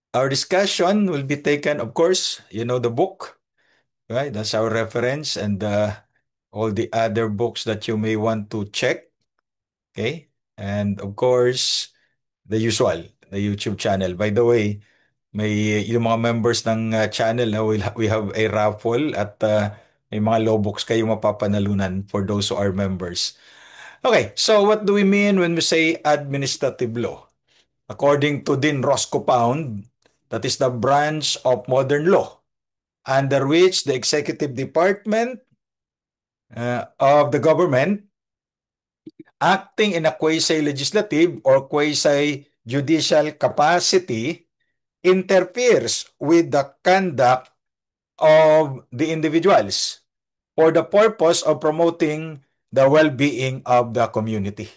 Our discussion will be taken, of course, you know the book, right? That's our reference and all the other books that you may want to check, okay? And of course, the usual, the YouTube channel. By the way, may yung mga members ng channel na we have a raffle at may mga law books kayo mapapanalunan for those who are members. Okay, so what do we mean when we say administrative law? According to Dean Roscoe Pound, that is the branch of modern law under which the executive department of the government acting in a quasi-legislative or quasi-judicial capacity interferes with the conduct of the individuals for the purpose of promoting the well-being of the community.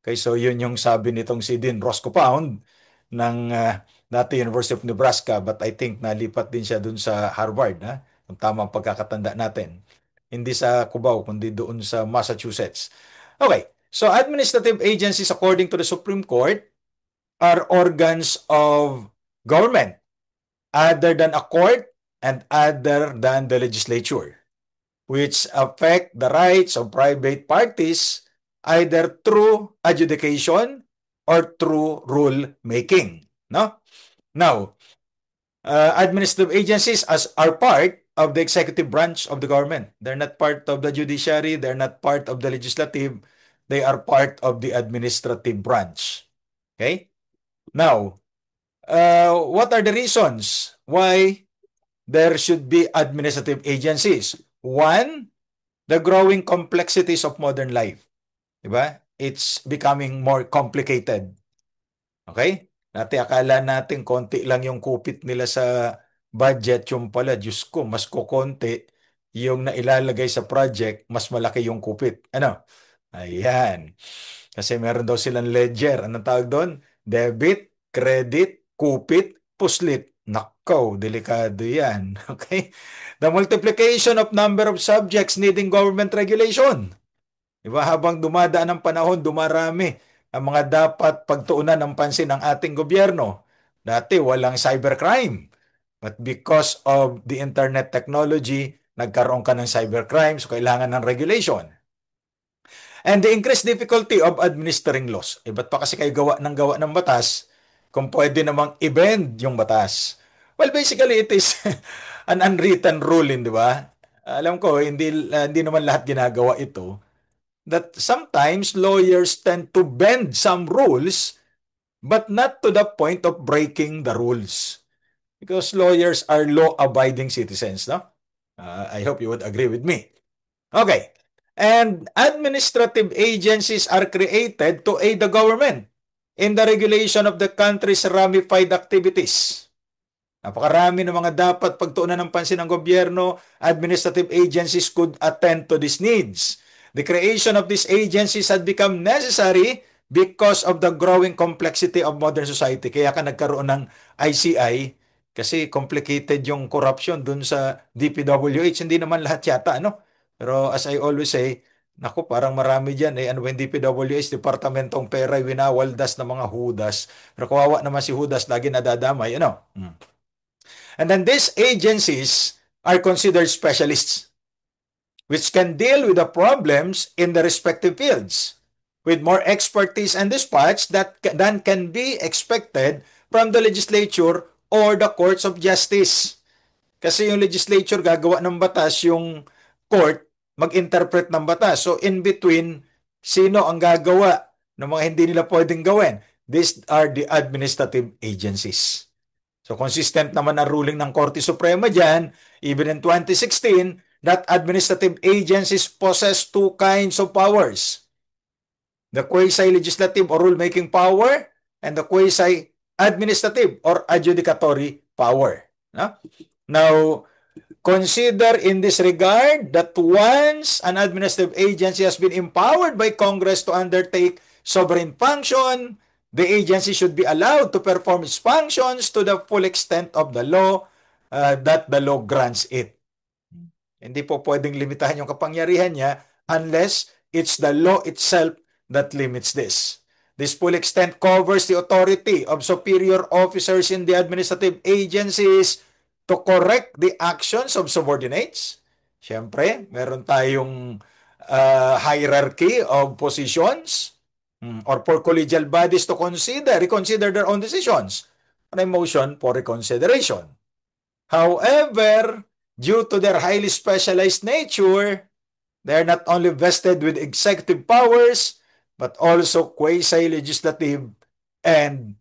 Okay, so yun yung sabi nitong si Dean Roscoe Pound ng dati University of Nebraska, but I think nalipat din siya dun sa Harvard, ha? Kung tama ang pagkakatanda natin. Hindi sa Cubao, kundi doon sa Massachusetts. Okay, so administrative agencies according to the Supreme Court are organs of government other than a court and other than the legislature, which affect the rights of private parties either through adjudication or through rule making. No? Now, administrative agencies are part of the executive branch of the government. They're not part of the judiciary. They're not part of the legislative. They are part of the administrative branch. Okay? Now, what are the reasons why there should be administrative agencies? One, the growing complexities of modern life. Diba? It's becoming more complicated. Okay? Dati akala natin konti lang yung kupit nila sa budget. Yung pala, Diyos ko, mas kukonti yung nailalagay sa project, mas malaki yung kupit. Ano? Ayan. Kasi meron daw silang ledger. Anong tawag doon? Debit, credit, kupit, puslit. Nakaw, delikado yan. Okay? The multiplication of number of subjects needing government regulation. Diba? Habang dumadaan ang panahon, dumarami ang mga dapat pagtuunan ng pansin ng ating gobyerno. Dati walang cybercrime. But because of the internet technology, nagkaroon ka ng cybercrime, so kailangan ng regulation. And the increased difficulty of administering laws. Ba't pa kasi kayo gawa ng batas kung pwede namang i-bend yung batas? Well, basically, it is an unwritten rule, di ba? Alam ko, hindi naman lahat ginagawa ito. That sometimes lawyers tend to bend some rules, but not to the point of breaking the rules. Because lawyers are law-abiding citizens, no? I hope you would agree with me. Okay. And administrative agencies are created to aid the government in the regulation of the country's ramified activities. Napakarami ng mga dapat pagtuunan ng pansin ng gobyerno. Administrative agencies could attend to these needs. The creation of these agencies had become necessary because of the growing complexity of modern society. Kaya ka nagkaroon ng ICI kasi complicated yung corruption dun sa DPWH. Hindi naman lahat yata, ano? Pero as I always say, naku, parang marami dyan. Ano ba yung DPWH? Departamentong Pera, winawaldas ng mga hudas. Pero kawawa naman si Hudas, lagi nadadamay, ano? And then these agencies are considered specialists, which can deal with the problems in the respective fields with more expertise and dispatch than can be expected from the legislature or the courts of justice. Kasi yung legislature gagawa ng batas, yung court mag-interpret ng batas. So in between, sino ang gagawa ng mga hindi nila pwedeng gawin? These are the administrative agencies. So consistent naman ang ruling ng Korte Suprema dyan, even in 2016, that administrative agencies possess two kinds of powers. The quasi-legislative or rule-making power and the quasi-administrative or adjudicatory power. No? Now, consider in this regard that once an administrative agency has been empowered by Congress to undertake sovereign function, the agency should be allowed to perform its functions to the full extent of the law that the law grants it. Hindi po pwedeng limitahan yung kapangyarihan niya unless it's the law itself that limits this. This full extent covers the authority of superior officers in the administrative agencies to correct the actions of subordinates. Siyempre, meron tayong hierarchy of positions or for collegial bodies to reconsider their own decisions on a motion for reconsideration. However, due to their highly specialized nature, they are not only vested with executive powers, but also quasi-legislative and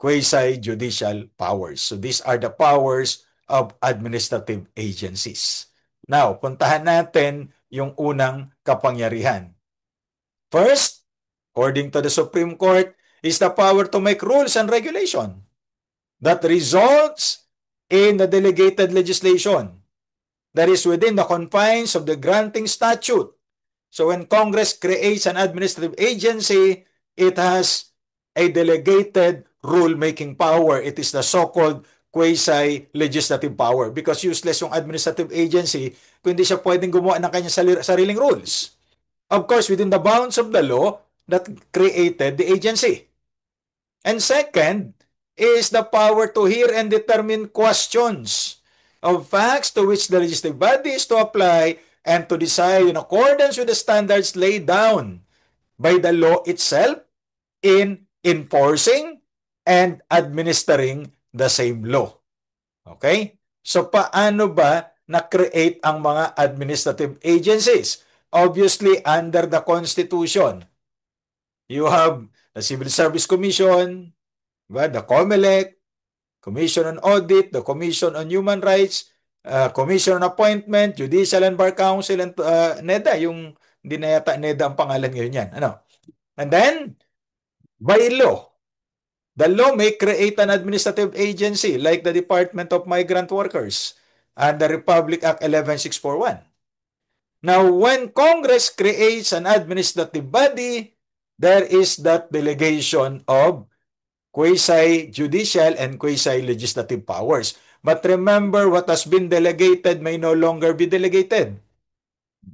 quasi-judicial powers. So these are the powers of administrative agencies. Now, puntahan natin yung unang kapangyarihan. First, according to the Supreme Court, is the power to make rules and regulation that results in the delegated legislation that is within the confines of the granting statute. So when Congress creates an administrative agency, it has a delegated rule-making power. It is the so-called quasi-legislative power because useless yung administrative agency kung hindi siya pwedeng gumawa ng kanyang sariling rules. Of course, within the bounds of the law that created the agency. And second is the power to hear and determine questions of facts to which the legislative body is to apply and to decide in accordance with the standards laid down by the law itself in enforcing and administering the same law. Okay? So paano ba na-create ang mga administrative agencies? Obviously, under the Constitution, you have the Civil Service Commission, the COMELEC, Commission on Audit, the Commission on Human Rights, Commission on Appointment, Judicial and Bar Council, and NEDA, yung hindi na yata NEDA ang pangalan ngayon yan. Ano? And then, by law, the law may create an administrative agency like the Department of Migrant Workers and the Republic Act 11641. Now, when Congress creates an administrative body, there is that delegation of quasi-judicial and quasi-legislative powers. But remember, what has been delegated may no longer be delegated.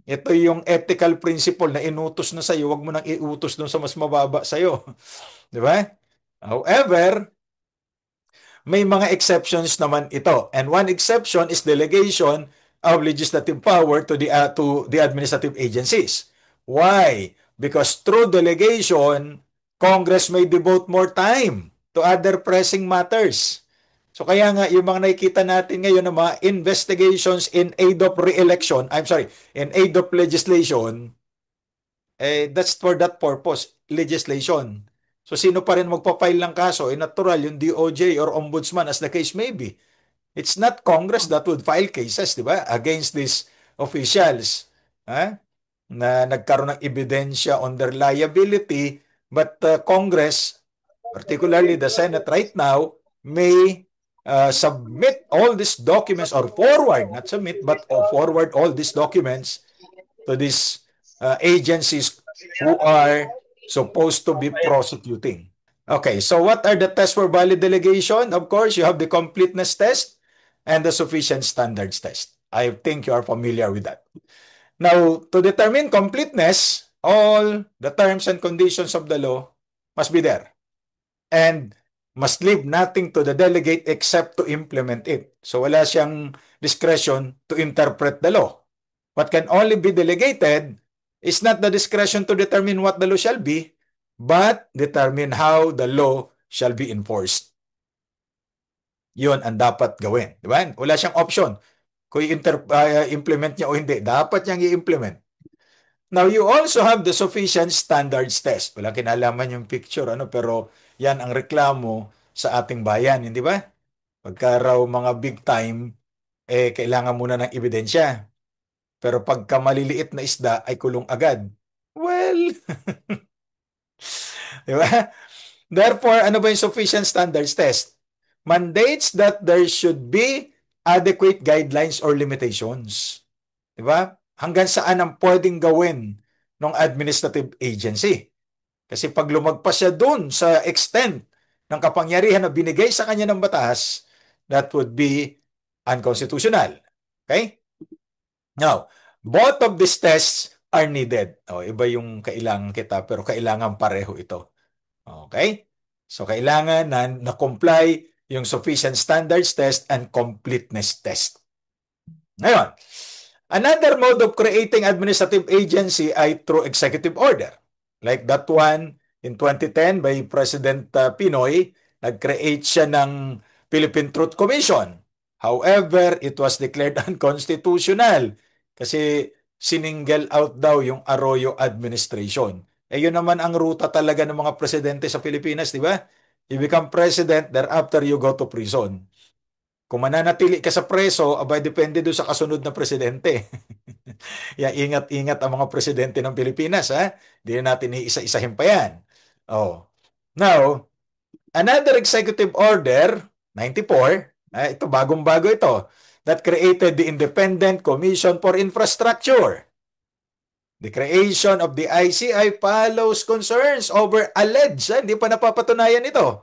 Ito yung ethical principle na inutos na sa'yo, huwag mo nang iutos dun sa mas mababa sa'yo. Di ba? However, may mga exceptions naman ito. And one exception is delegation of legislative power to the administrative agencies. Why? Because through delegation, Congress may devote more time to other pressing matters. So kaya nga yung mga nakikita natin ngayon ng mga investigations in aid of re-election, in aid of legislation, that's for that purpose, legislation. So sino pa rin magpa-file ng kaso? Natural, yung DOJ or Ombudsman as the case may be. It's not Congress that would file cases, di ba? Against these officials. Na nagkaroon ng ebidensya on their liability. But Congress, particularly the Senate right now, may submit all these documents or forward, not submit, but forward all these documents to these agencies who are supposed to be prosecuting. Okay, so what are the tests for valid delegation? Of course, you have the completeness test and the sufficient standards test. I think you are familiar with that. Now, to determine completeness, all the terms and conditions of the law must be there and must leave nothing to the delegate except to implement it. So wala siyang discretion to interpret the law. What can only be delegated is not the discretion to determine what the law shall be, but determine how the law shall be enforced. Yun ang dapat gawin. Di ba? Wala siyang option. Kung i-implement niya o hindi, dapat niyang i-implement. Now, you also have the sufficient standards test. Wala kinalaman yung picture, pero yan ang reklamo sa ating bayan, hindi ba? Pagka raw mga big time, kailangan muna ng ebidensya. Pero pagka maliliit na isda, ay kulong agad. Well, di ba? Therefore, ano ba yung sufficient standards test? Mandates that there should be adequate guidelines or limitations. Di ba? Hanggang saan ang pwedeng gawin ng administrative agency. Kasi pag lumagpas siya dun sa extent ng kapangyarihan na binigay sa kanya ng batas, that would be unconstitutional. Okay? Now, both of these tests are needed. Iba yung kailangan kita, pero kailangan pareho ito. Okay? So kailangan na comply yung sufficient standards test and completeness test. Ngayon, another mode of creating administrative agency ay through executive order. Like that one in 2010 by President Pinoy, nag-create siya ng Philippine Truth Commission. However, it was declared unconstitutional kasi sininggle out daw yung Arroyo administration. Eh yun naman ang ruta talaga ng mga presidente sa Pilipinas, di ba? You become president, thereafter you go to prison. Kung mananatili ka sa preso, abay depende doon sa kasunod na presidente. Ya, ingat-ingat ang mga presidente ng Pilipinas, ha? Hindi na natin iisa-isahin pa yan. Oh. Now, another executive order, 94, ito bagong-bago ito, that created the Independent Commission for Infrastructure. The creation of the ICI follows concerns over alleged, hindi pa napapatunayan ito.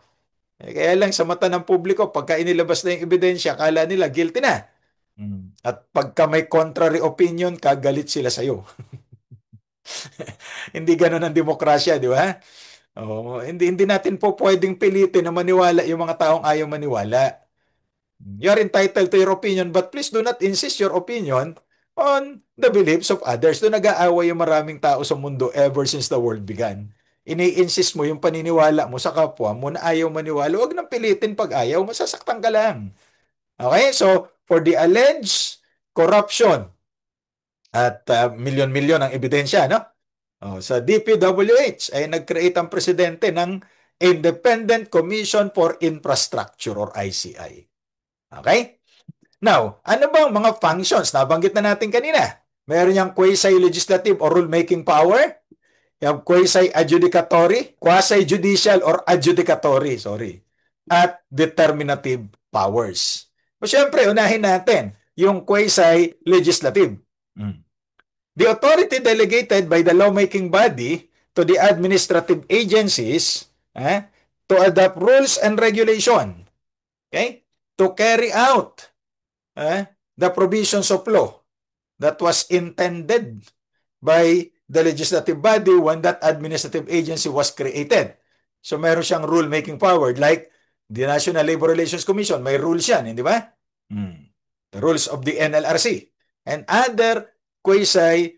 Kaya lang sa mata ng publiko, pagka inilabas na yung ebidensya, akala nila guilty na. At pagka may contrary opinion, kagalit sila sa'yo. Hindi ganun ang demokrasya, di ba? Oh, hindi natin po pwedeng pilitin na maniwala yung mga taong ayaw maniwala. You are entitled to your opinion, but please do not insist your opinion on the beliefs of others. Doon nag-aaway yung maraming tao sa mundo ever since the world began. Ini-insist mo yung paniniwala mo sa kapwa mo na ayaw maniwala. Huwag nang pilitin pag ayaw, masasaktan ka lang. Okay? So, for the alleged corruption at milyon-milyon ang ebidensya, no? Oh, sa DPWH ay nag-create ang presidente ng Independent Commission for Infrastructure or ICI. Okay? Now, ano bang mga functions? Nabanggit na natin kanina. Meron yung quasi-legislative or rule-making power. Yung quasi-adjudicatory, quasi-judicial or adjudicatory, sorry. At determinative powers. O syempre, unahin natin yung quasi-legislative. The authority delegated by the lawmaking body to the administrative agencies to adopt rules and regulation, okay, to carry out the provisions of law that was intended by the legislative body when that administrative agency was created. So meron siyang rule-making power like the National Labor Relations Commission, may rules yan, hindi ba? The rules of the NLRC and other quasi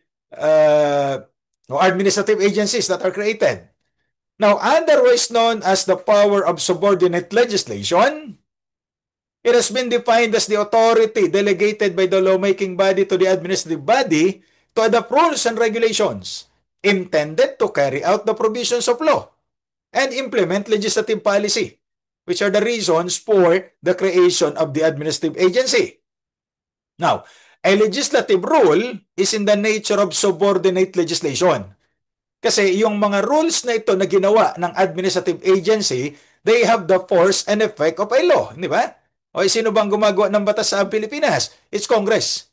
administrative agencies that are created. Now, otherwise known as the power of subordinate legislation, it has been defined as the authority delegated by the lawmaking body to the administrative body to adopt rules and regulations intended to carry out the provisions of law and implement legislative policy, which are the reasons for the creation of the administrative agency. Now, a legislative rule is in the nature of subordinate legislation. Kasi yung mga rules na ito na ginawa ng administrative agency, they have the force and effect of a law, di ba? O sino bang gumagawa ng batas sa Pilipinas? It's Congress.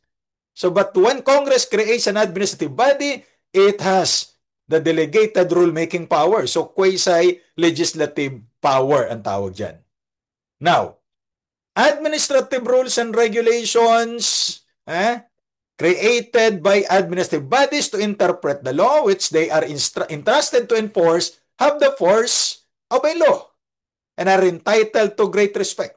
So but when Congress creates an administrative body, it has the delegated rule-making power. So quasi-legislative power ang tawag dyan. Now, administrative rules and regulations created by administrative bodies to interpret the law which they are entrusted to enforce have the force of a law and are entitled to great respect.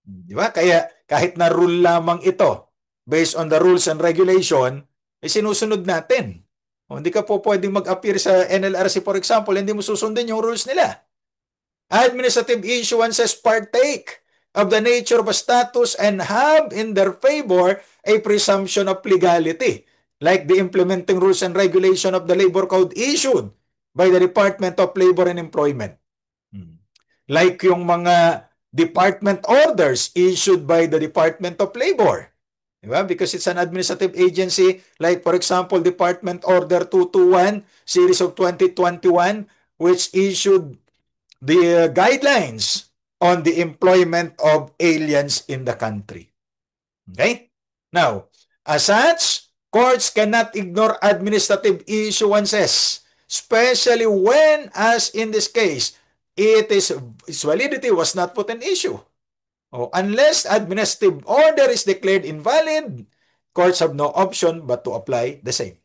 Di ba? Kaya kahit na rule lamang ito, based on the rules and regulation, sinusunod natin. Hindi ka po pwedeng mag-appear sa NLRC, for example, hindi mo susundin yung rules nila. Administrative issuances partake of the nature of a status and have in their favor a presumption of legality, like the implementing rules and regulation of the labor code issued by the Department of Labor and Employment. Like yung mga department orders issued by the Department of Labor. Diba? Because it's an administrative agency, like for example, Department Order 221, Series of 2021, which issued the guidelines on the employment of aliens in the country. Okay? Now, as such, courts cannot ignore administrative issuances, especially when, as in this case, its validity was not put in issue. Unless administrative order is declared invalid, courts have no option but to apply the same.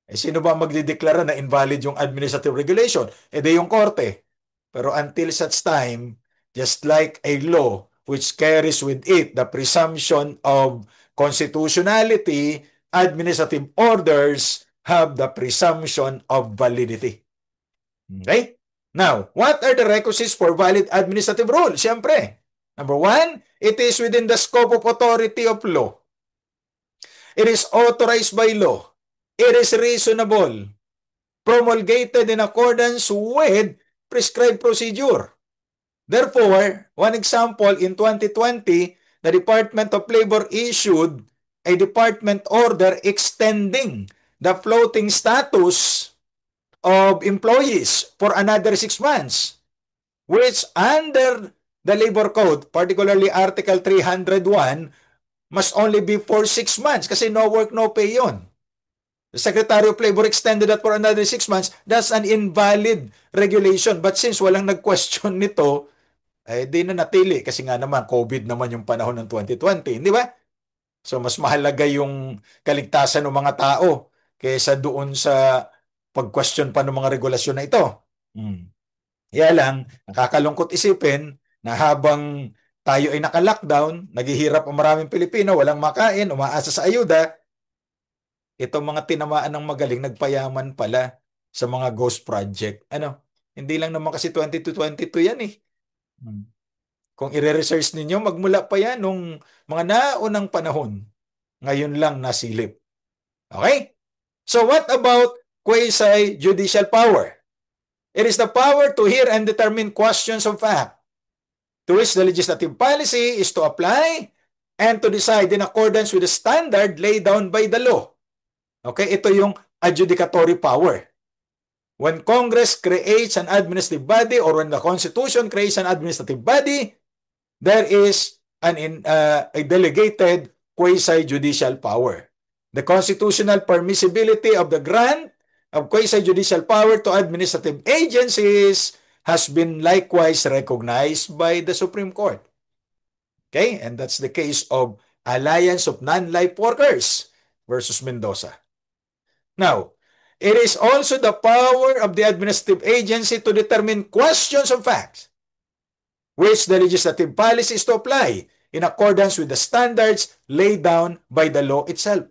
Sino ba magdideklara na invalid yung administrative regulation? Di yung korte. Pero until such time, just like a law which carries with it the presumption of constitutionality, administrative orders have the presumption of validity. Okay? Now, what are the requisites for valid administrative rule? Siyempre, number one, it is within the scope of authority of law. It is authorized by law. It is reasonable. Promulgated in accordance with prescribed procedure. Therefore, one example, in 2020, the Department of Labor issued a department order extending the floating status of employees for another 6 months, which under the Labor Code, particularly Article 301, must only be for 6 months kasi no work, no pay yun. The Secretary of Labor extended that for another 6 months. That's an invalid regulation. But since walang nag-question nito, eh di na natili kasi nga naman COVID naman yung panahon ng 2020, di ba? So mas mahalaga yung kaligtasan ng mga tao kaysa doon sa pag-question pa ng mga regulasyon na ito. Kaya lang, nakakalungkot isipin na habang tayo ay naka-lockdown, naghihirap ang maraming Pilipino, walang makain, umaasa sa ayuda, itong mga tinamaan ng magaling, nagpayaman pala sa mga ghost project. Ano? Hindi lang naman kasi 2022 yan eh. Kung i-research ninyo, magmula pa yan nung mga naunang panahon. Ngayon lang nasilip. Okay? So what about quasi-judicial power? It is the power to hear and determine questions of fact, to which the legislative policy is to apply and to decide in accordance with the standard laid down by the law. Okay? Ito yung adjudicatory power. When Congress creates an administrative body or when the Constitution creates an administrative body, there is a delegated quasi-judicial power. The constitutional permissibility of the grant of quasi-judicial power to administrative agencies has been likewise recognized by the Supreme Court. Okay? And that's the case of Alliance of Non-Life Workers versus Mendoza. Now, it is also the power of the administrative agency to determine questions of facts, which the legislative policy is to apply in accordance with the standards laid down by the law itself.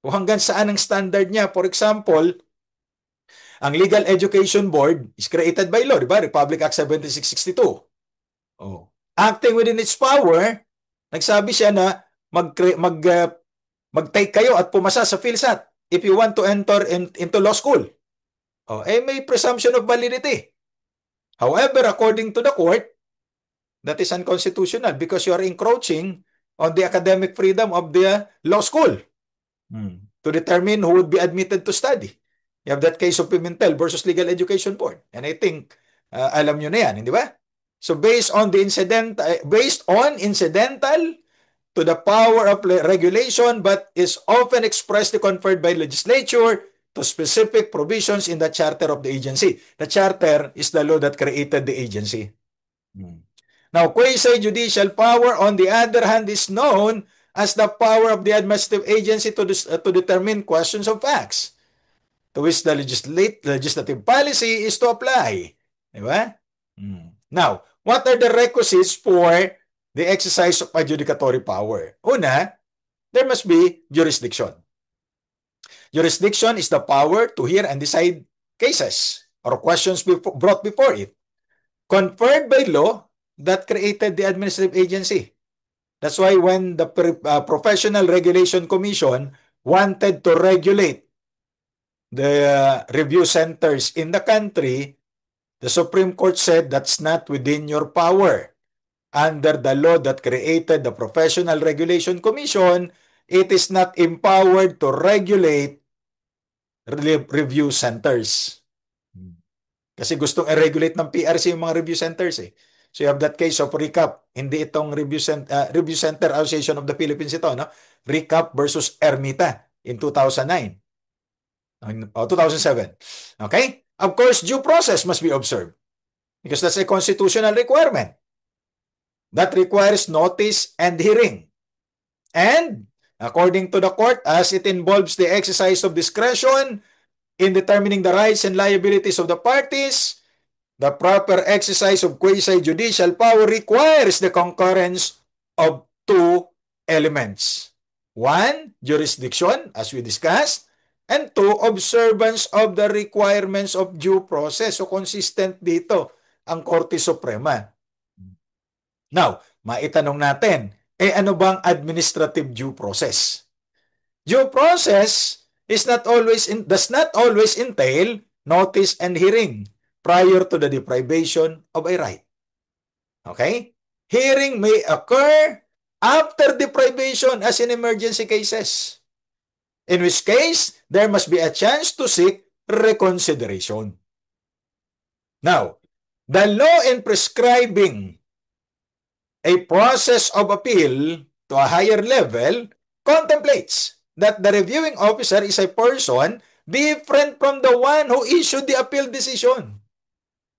Kung hanggang saan ang standard niya. For example, ang Legal Education Board is created by law, di ba? Republic Act 7662. Oh. Acting within its power, nagsabi siya na mag-take kayo at pumasa sa PhilSat if you want to enter into law school. Oh, eh may presumption of validity. However, according to the court, that is unconstitutional because you are encroaching on the academic freedom of the law school to determine who would be admitted to study. You have that case of Pimentel versus Legal Education Board. And I think, alam nyo na yan, hindi ba? So based on incidental to the power of regulation but is often expressly conferred by legislature to specific provisions in the charter of the agency. The charter is the law that created the agency. Now, quasi-judicial power, on the other hand, is known as the power of the administrative agency to determine questions of facts, to which the legislative policy is to apply. Diba? Now, what are the requisites for the exercise of adjudicatory power? Una, there must be jurisdiction. Jurisdiction is the power to hear and decide cases or questions brought before it, conferred by law that created the administrative agency. That's why when the Professional Regulation Commission wanted to regulate the review centers in the country, the Supreme Court said that's not within your power. Under the law that created the Professional Regulation Commission, it is not empowered to regulate review centers. Kasi gustong i-regulate ng PRC yung mga review centers eh. So you have that case of RECAP. Hindi itong Review Center Association of the Philippines ito, no? RECAP versus Ermita in 2009. 2007. Okay? Of course, due process must be observed because that's a constitutional requirement. That requires notice and hearing. And according to the court, as it involves the exercise of discretion in determining the rights and liabilities of the parties, The proper exercise of quasi-judicial power requires the concurrence of two elements. One, jurisdiction, as we discussed, and two, observance of the requirements of due process. So, consistent dito ang Korte Suprema. Now, maitanong natin, ano bang administrative due process? Due process does not always entail notice and hearing prior to the deprivation of a right. Okay? Hearing may occur after deprivation as in emergency cases, in which case there must be a chance to seek reconsideration. Now, the law in prescribing a process of appeal to a higher level contemplates that the reviewing officer is a person different from the one who issued the appeal decision.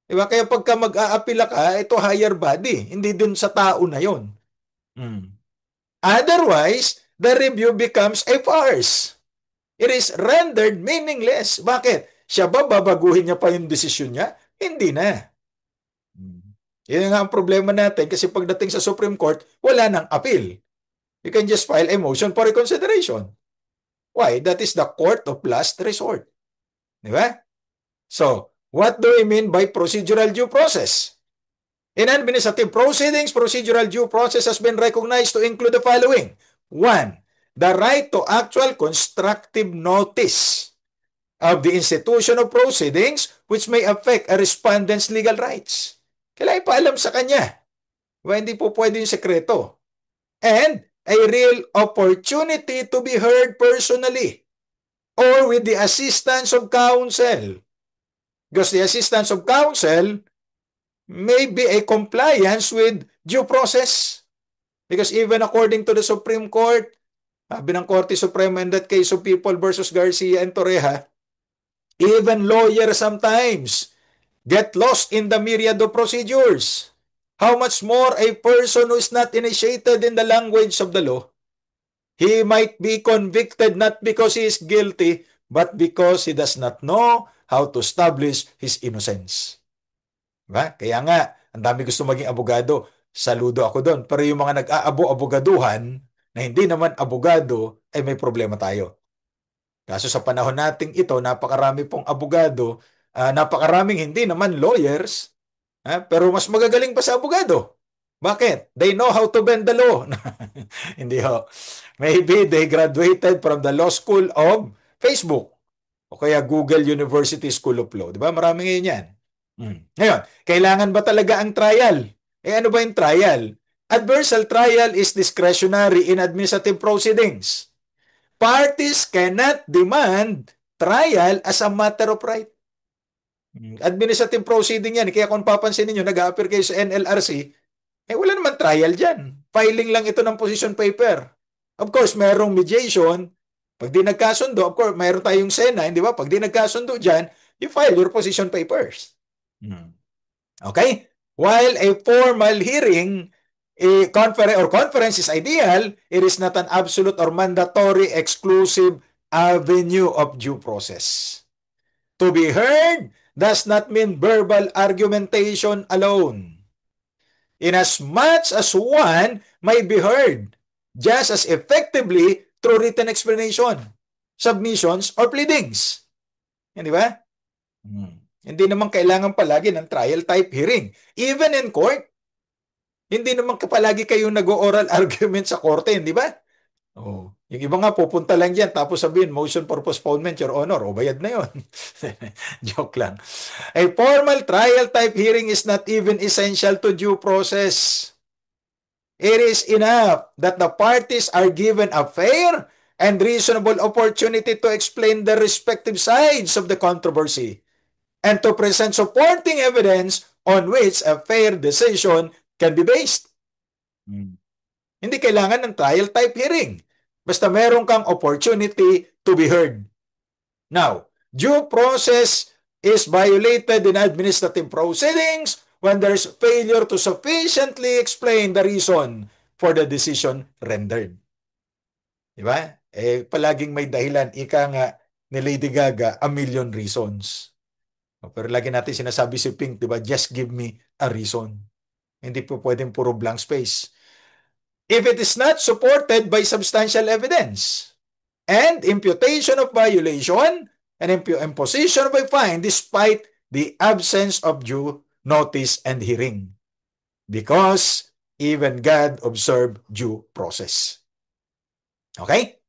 Diba? Kaya pagka mag-a-appeal ka, ito higher body, hindi dun sa tao na yon. Otherwise, the review becomes a farce. It is rendered meaningless. Bakit? Siya ba babaguhin niya pa yung desisyon niya? Hindi na. Yan nga ang problema natin kasi pagdating sa Supreme Court, wala nang appeal. You can just file a motion for reconsideration. Why? That is the court of last resort. Di ba? So, what do we mean by procedural due process? In administrative proceedings, procedural due process has been recognized to include the following. One, the right to actual constructive notice of the institution of proceedings which may affect a respondent's legal rights. Kailangan ipaalam sa kanya. Diba? Hindi po pwede yung sekreto. And a real opportunity to be heard personally or with the assistance of counsel. Because the assistance of counsel may be a compliance with due process. Because even according to the Supreme Court, sabi ng Korte Suprema in that case of People versus Garcia and Torreja, even lawyers sometimes get lost in the myriad of procedures. How much more a person who is not initiated in the language of the law? He might be convicted not because he is guilty, but because he does not know how to establish his innocence. Diba? Kaya nga, ang dami gusto maging abogado. Saludo ako doon. Pero yung mga nag-aabo-abogaduhan na hindi naman abogado, ay may problema tayo. Kaso sa panahon nating ito, napakarami pong abogado, napakaraming hindi naman lawyers, pero mas magagaling pa sa abogado. Bakit? They know how to bend the law. Hindi ho. Maybe they graduated from the law school of Facebook o kaya Google University School of Law. Di ba? Marami ngayon yan. Ngayon, kailangan ba talaga ang trial? Ano ba yung trial? Adversarial trial is discretionary in administrative proceedings. Parties cannot demand trial as a matter of right. Administrative proceeding yan. Kaya kung papansin ninyo, nag-a-appear kayo sa NLRC, wala naman trial dyan. Filing lang ito ng position paper. Of course, mayroong mediation. Pag di nagkasundo, of course, mayroon tayong SENA, di ba? Pag di nagkasundo dyan, you file your position papers. Okay? While a formal hearing conference is ideal, it is not an absolute or mandatory exclusive avenue of due process. To be heard does not mean verbal argumentation alone. Inasmuch as one may be heard just as effectively through written explanation, submissions, or pleadings. Hindi ba? Hindi naman kailangan palagi ng trial type hearing. Even in court, hindi naman palagi kayong nag-oral argument sa korte, hindi ba? Yung iba nga pupunta lang dyan tapos sabihin, motion for postponement, Your Honor, o bayad na yun. Joke lang. A formal trial type hearing is not even essential to due process. It is enough that the parties are given a fair and reasonable opportunity to explain the respective sides of the controversy and to present supporting evidence on which a fair decision can be based. Hindi kailangan ng trial type hearing. Basta meron kang opportunity to be heard. Now, due process is violated in administrative proceedings when there's failure to sufficiently explain the reason for the decision rendered. Diba? Palaging may dahilan. Ika nga ni Lady Gaga, a million reasons. Pero lagi natin sinasabi si Pink, di ba? Just give me a reason. Hindi po pwedeng puro blank space. If it is not supported by substantial evidence and imputation of violation and imposition of a fine despite the absence of due notice and hearing. Because even God observed due process. Okay?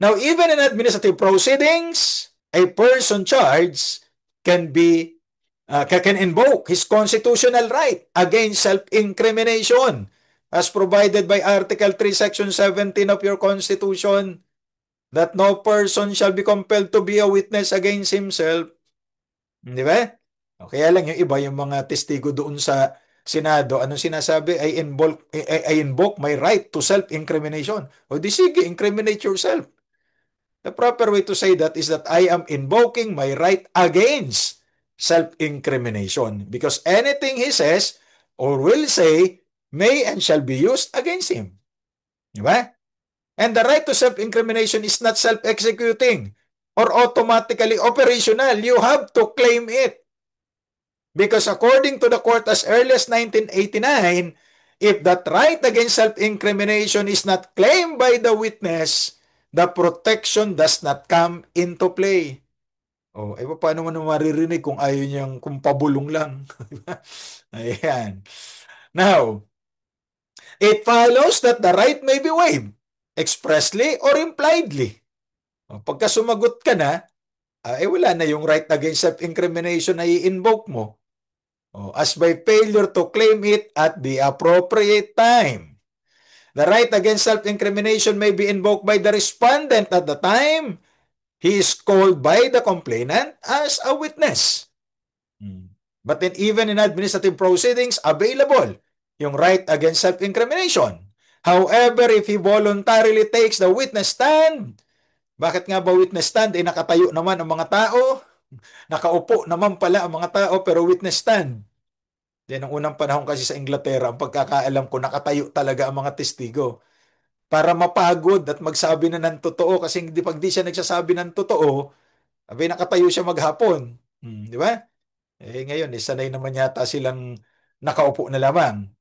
Now, even in administrative proceedings, a person charged can be can invoke his constitutional right against self-incrimination as provided by Article 3, Section 17 of your Constitution, that no person shall be compelled to be a witness against himself. Di ba? Kaya lang yung iba, yung mga testigo doon sa Senado, anong sinasabi? I invoke my right to self-incrimination. O di sige, incriminate yourself. The proper way to say that is that I am invoking my right against self-incrimination because anything he says or will say may and shall be used against him. Diba? And the right to self-incrimination is not self-executing or automatically operational. You have to claim it. Because according to the court as early as 1989, if that right against self-incrimination is not claimed by the witness, the protection does not come into play. Paano mo naman maririnig kung ayaw niyang, kung pabulong lang? Ayan. Now, it follows that the right may be waived, expressly or impliedly. Pagka sumagot ka na, wala na yung right against self-incrimination na i-invoke mo. As by failure to claim it at the appropriate time. The right against self-incrimination may be invoked by the respondent at the time he is called by the complainant as a witness. But then even in administrative proceedings, available yung right against self-incrimination. However, if he voluntarily takes the witness stand, bakit nga ba witness stand? Nakatayo naman ang mga tao, nakaupo naman pala ang mga tao, pero witness stand. Yan ang unang panahon kasi sa Inglaterra, ang pagkakaalam ko, nakatayo talaga ang mga testigo para mapagod at magsabi na ng totoo kasi pag di siya nagsasabi ng totoo, nakatayo siya maghapon. Di ba? Ngayon, sanay naman yata silang nakaupo na lamang.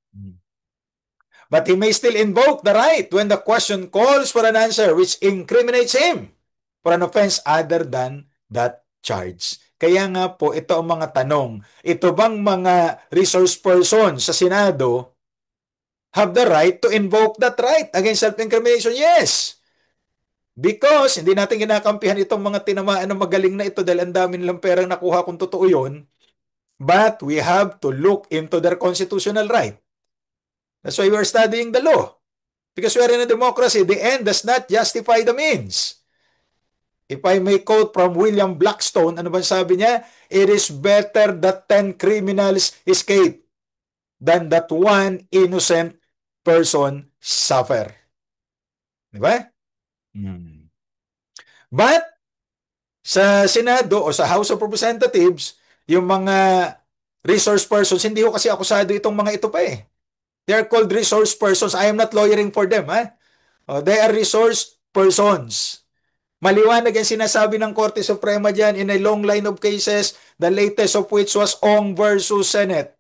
But he may still invoke the right when the question calls for an answer which incriminates him for an offense other than that charge. Kaya nga po, ito ang mga tanong. Ito bang mga resource persons sa Senado have the right to invoke that right against self-incrimination? Yes. Because hindi natin kinakampihan itong mga tinamaan ng magaling na ito dahil ang dami nilang perang nakuha kung totoo yun. But we have to look into their constitutional right. That's why we're studying the law. Because we're in a democracy, the end does not justify the means. If I may quote from William Blackstone, ano ba sabi niya? It is better that 10 criminals escape than that one innocent person suffer. Di ba? But, sa Senado o sa House of Representatives, yung mga resource persons, hindi ko kasi akusado itong mga ito pa eh. They are called resource persons. I am not lawyering for them. They are resource persons. Maliwanag ang sinasabi ng Korte Suprema dyan in a long line of cases, the latest of which was Ong versus Senate.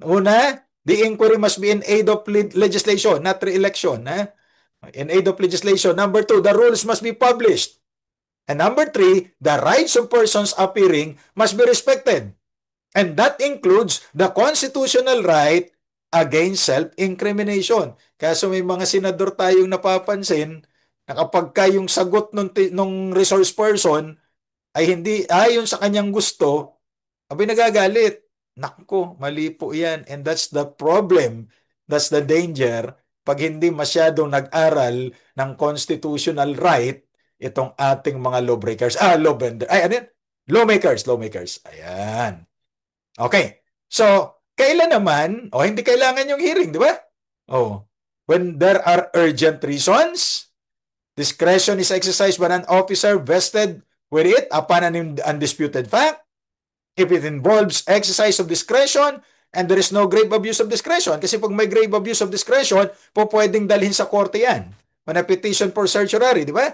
Una, the inquiry must be in aid of legislation, not re-election. In aid of legislation. Number 2, the rules must be published. And number 3, the rights of persons appearing must be respected. And that includes the constitutional right against self-incrimination. Kaso may mga senador tayong napapansin na kapag yung sagot nung resource person ay hindi ayon sa kanyang gusto, nagagalit. Naku, mali po yan. And that's the problem. That's the danger pag hindi masyadong nag-aral ng constitutional right itong ating mga lawbreakers. Ano yan? Lawmakers. Ayan. Okay. So, kailan naman, hindi kailangan yung hearing, di ba? When there are urgent reasons, discretion is exercised by an officer vested with it upon an undisputed fact. If it involves exercise of discretion and there is no grave abuse of discretion, kasi pag may grave abuse of discretion, pwedeng dalhin sa korte yan on a petition for certiorari, di ba?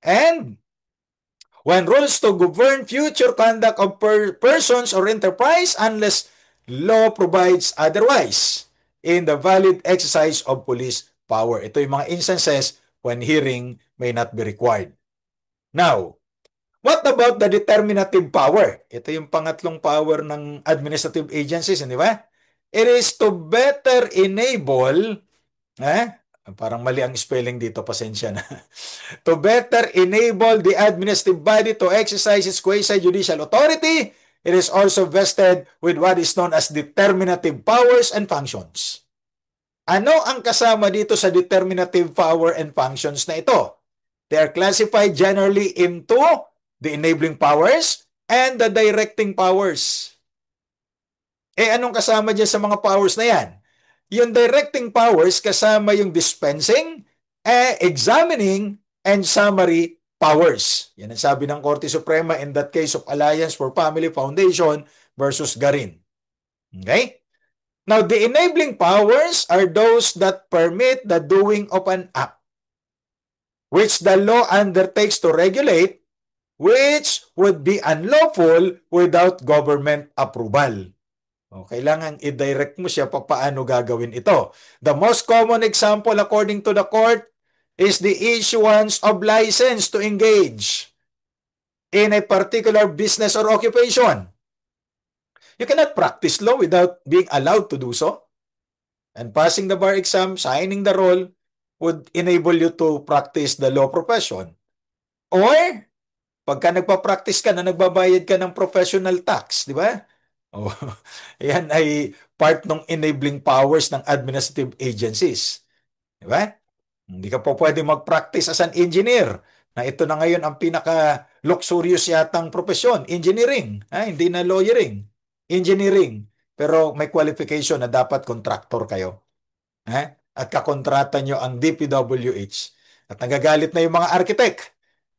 And when rules to govern future conduct of persons or enterprise unless law provides otherwise in the valid exercise of police power. Ito yung mga instances when hearing may not be required. Now, what about the determinative power? Ito yung pangatlong power ng administrative agencies, di ba? It is to better enable, eh? Parang mali ang spelling dito, pasensya na. To better enable the administrative body to exercise its quasi-judicial authority, it is also vested with what is known as determinative powers and functions. Ano ang kasama dito sa determinative power and functions na ito? They are classified generally into the enabling powers and the directing powers. Anong kasama dyan sa mga powers na yan? Yung directing powers kasama yung dispensing, examining, and summary powers. Yan ang sabi ng Korte Suprema in that case of Alliance for Family Foundation versus Garin. Okay? Now, the enabling powers are those that permit the doing of an act which the law undertakes to regulate, which would be unlawful without government approval. Kailangan i-direct mo siya paano gagawin ito. The most common example according to the court is the issuance of license to engage in a particular business or occupation. You cannot practice law without being allowed to do so. And passing the bar exam, signing the roll, would enable you to practice the law profession. Or, pagka nagpa-practice ka na nagbabayad ka ng professional tax, di ba? Oh, yan ay part ng enabling powers ng administrative agencies. Di ba? Hindi ka po pwede mag-practice as an engineer. Na ito na ngayon ang pinaka-luxurious yatang profesyon, engineering. Hindi na lawyering. Engineering. Pero may qualification na dapat contractor kayo. At kakontrata nyo ang DPWH. At nagagalit na yung mga architect.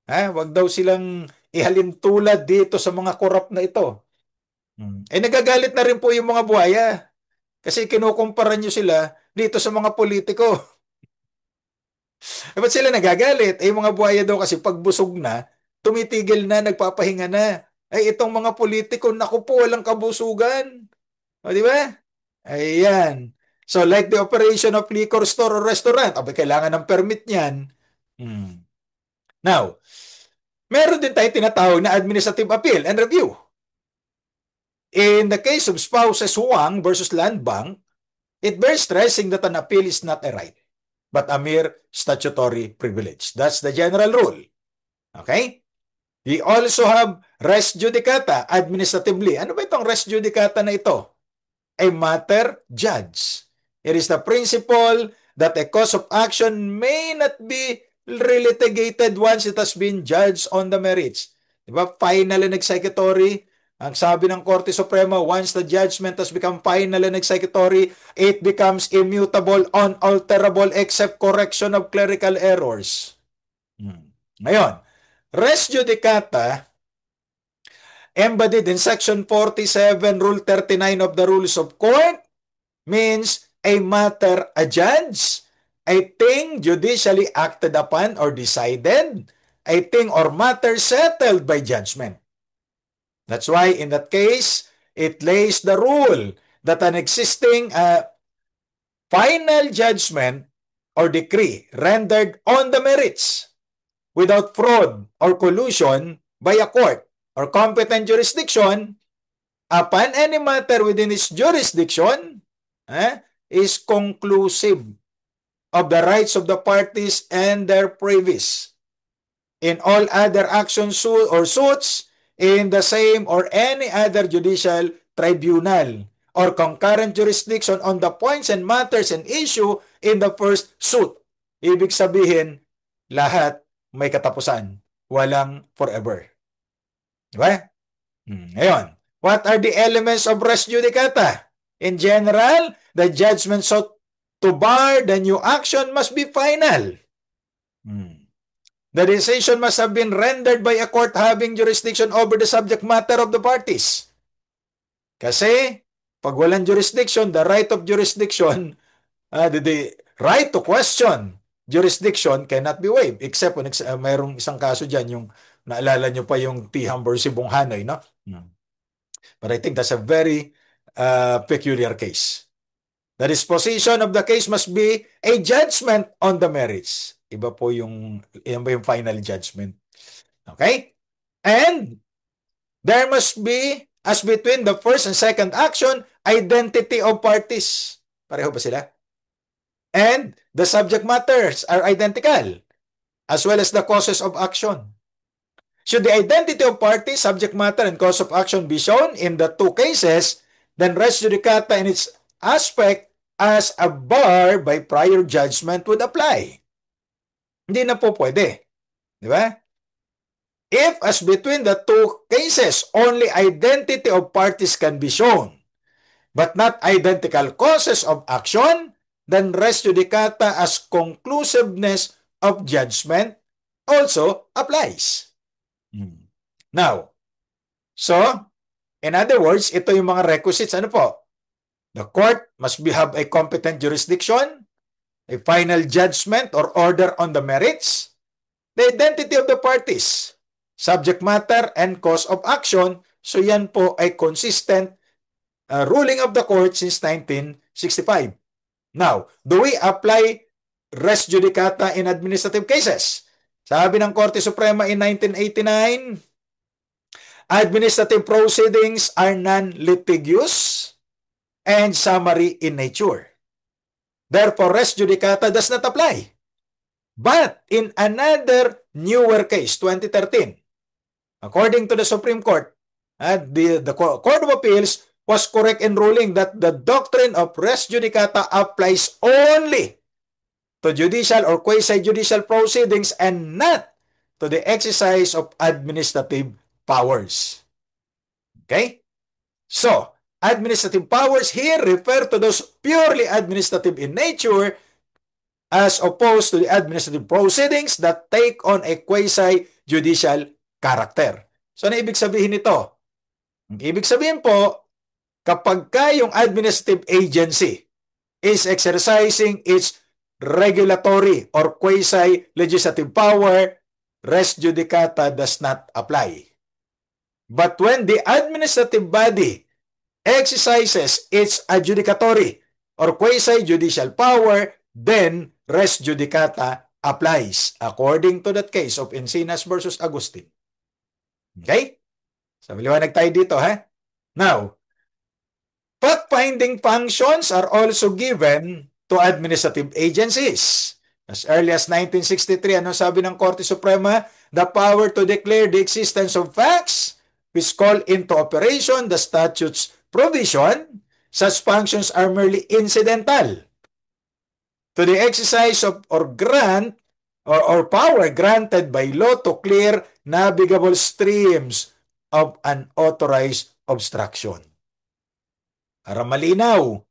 Wag daw silang ihalin tulad dito sa mga korap na ito. Nagagalit na rin po yung mga buhaya. Kasi kinukumpara nyo sila dito sa mga politiko. Ba't sila nagagalit? Yung mga buhaya daw kasi pagbusog na, tumitigil na, nagpapahinga na. Itong mga politiko, naku po, walang kabusugan. Di ba? Ayan. So, like the operation of liquor store or restaurant, kailangan ng permit niyan. Now, meron din tayo tinatawag na administrative appeal and review. In the case of spouses Huang versus Land Bank, it bears stressing that an appeal is not a right, but a mere statutory privilege. That's the general rule. Okay? We also have res judicata administratively. Ano ba itong res judicata na ito? A matter judged. It is the principle that a cause of action may not be relitigated once it has been judged on the merits. Diba? Final and executory. Ang sabi ng Korte Suprema, once the judgment has become final and executory, it becomes immutable, unalterable, except correction of clerical errors. Ngayon, res judicata, embodied in Section 47, Rule 39 of the Rules of Court, means a matter adjudged, a thing judicially acted upon or decided, a thing or matter settled by judgment. That's why in that case, it lays the rule that an existing final judgment or decree rendered on the merits without fraud or collusion by a court or competent jurisdiction upon any matter within its jurisdiction is conclusive of the rights of the parties and their privies. In all other actions or suits in the same or any other judicial tribunal or concurrent jurisdiction on the points and matters and issue in the first suit. Ibig sabihin, lahat may katapusan. Walang forever. Diba? Ngayon, what are the elements of res judicata? In general, the judgment sought to bar the new action must be final. The decision must have been rendered by a court having jurisdiction over the subject matter of the parties. Kasi, pag walang jurisdiction, the right of jurisdiction, the right to question jurisdiction cannot be waived. Except kung mayroong isang kaso dyan, yung Naalala nyo pa yung Tiham versus Bong Hanoy, no? But I think that's a very peculiar case. The disposition of the case must be a judgment on the merits. Iba po yan ba yung final judgment? Okay? And there must be, as between the first and second action, identity of parties. Pareho ba sila? And the subject matters are identical, as well as the causes of action. Should the identity of parties, subject matter, and cause of action be shown in the two cases, then res judicata in its aspect as a bar by prior judgment would apply. Hindi na po pwede. Di ba? If, as between the two cases, only identity of parties can be shown, but not identical causes of action, then res judicata as conclusiveness of judgment also applies. Now, so, in other words, ito yung mga requisites. Ano po? The court must have a competent jurisdiction, a final judgment or order on the merits, the identity of the parties, subject matter, and cause of action. So yan po ay consistent ruling of the court since 1965. Now, do we apply res judicata in administrative cases? Sabi ng Korte Suprema in 1989, administrative proceedings are non-litigious and summary in nature. Therefore, res judicata does not apply. But in another newer case, 2013, according to the Supreme Court, the Court of Appeals was correct in ruling that the doctrine of res judicata applies only to judicial or quasi-judicial proceedings and not to the exercise of administrative powers. Okay? So, administrative powers here refer to those purely administrative in nature as opposed to the administrative proceedings that take on a quasi-judicial character. So, ano ibig sabihin nito? Ang ibig sabihin po, kapag yung administrative agency is exercising its regulatory or quasi-legislative power, res judicata does not apply. But when the administrative body exercises its adjudicatory or quasi-judicial power, then res judicata applies according to that case of Encinas versus Agustin. Okay? So, maliwanag tayo dito, ha? Now, fact-finding functions are also given to administrative agencies. As early as 1963, ano sabi ng Korte Suprema? The power to declare the existence of facts which call into operation the statute's provision. Such functions are merely incidental to the exercise of or power granted by law to clear navigable streams of unauthorized obstruction. Para malinaw,